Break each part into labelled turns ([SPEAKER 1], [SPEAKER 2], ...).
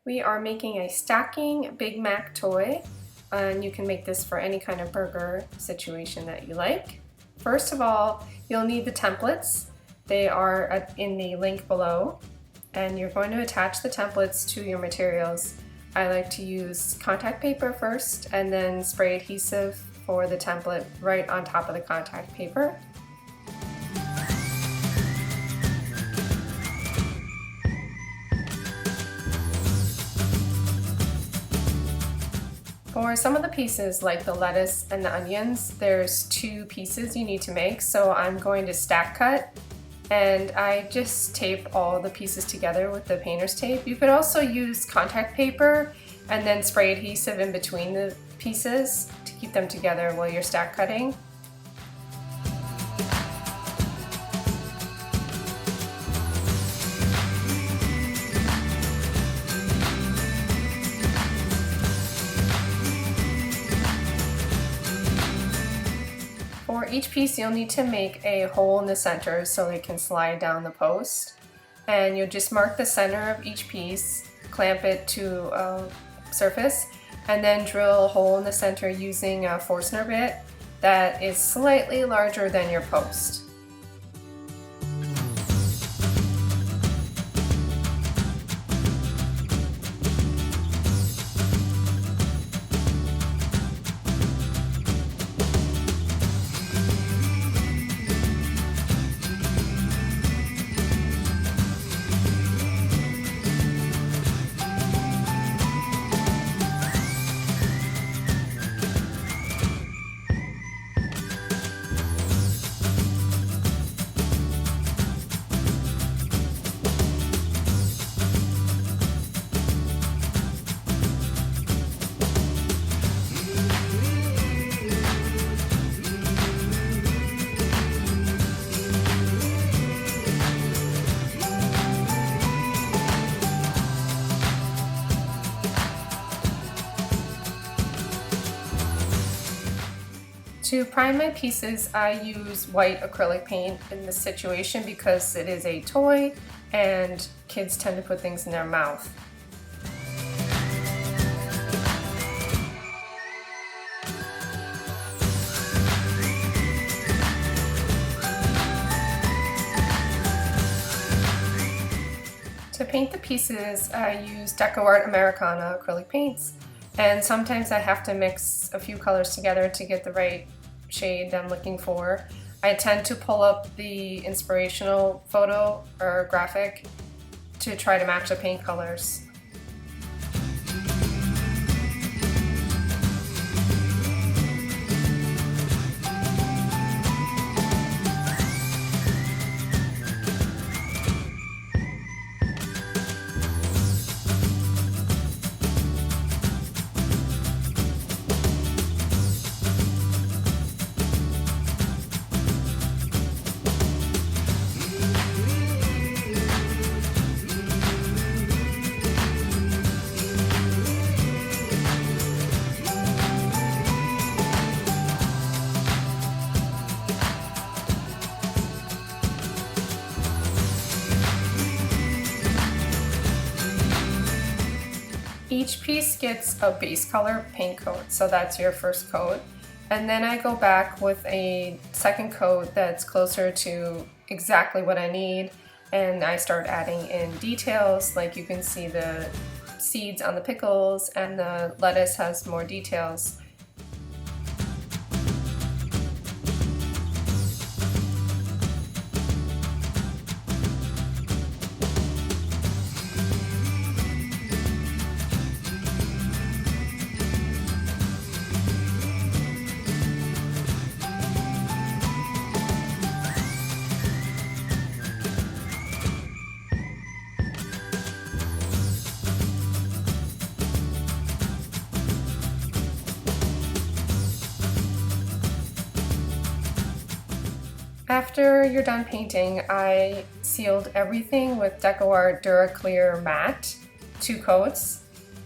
[SPEAKER 1] We are making a stacking Big Mac toy, and you can make this for any kind of burger situation that you like. First of all, you'll need the templates. They are in the link below, and you're going to attach the templates to your materials. I like to use contact paper first and then spray adhesive for the template right on top of the contact paper. For some of the pieces, like the lettuce and the onions, there's 2 pieces you need to make, so I'm going to stack cut, and I just tape all the pieces together with the painter's tape. You could also use contact paper and then spray adhesive in between the pieces to keep them together while you're stack cutting. For each piece, you'll need to make a hole in the center so they can slide down the post. And you'll just mark the center of each piece, clamp it to a surface, and then drill a hole in the center using a Forstner bit that is slightly larger than your post. To prime my pieces, I use white acrylic paint in this situation because it is a toy and kids tend to put things in their mouth. To paint the pieces, I use DecoArt Americana acrylic paints, and sometimes I have to mix a few colors together to get the right shade I'm looking for. I tend to pull up the inspirational photo or graphic to try to match the paint colors. Each piece gets a base color paint coat, so that's your first coat. And then I go back with a second coat that's closer to exactly what I need, and I start adding in details, like you can see the seeds on the pickles and the lettuce has more details. After you're done painting, I sealed everything with DecoArt DuraClear Matte, 2 coats,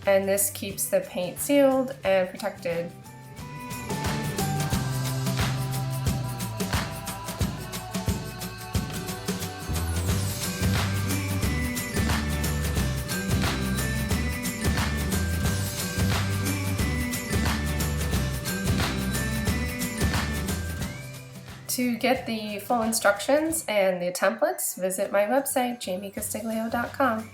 [SPEAKER 1] and this keeps the paint sealed and protected. To get the full instructions and the templates, visit my website, jaimecostiglio.com.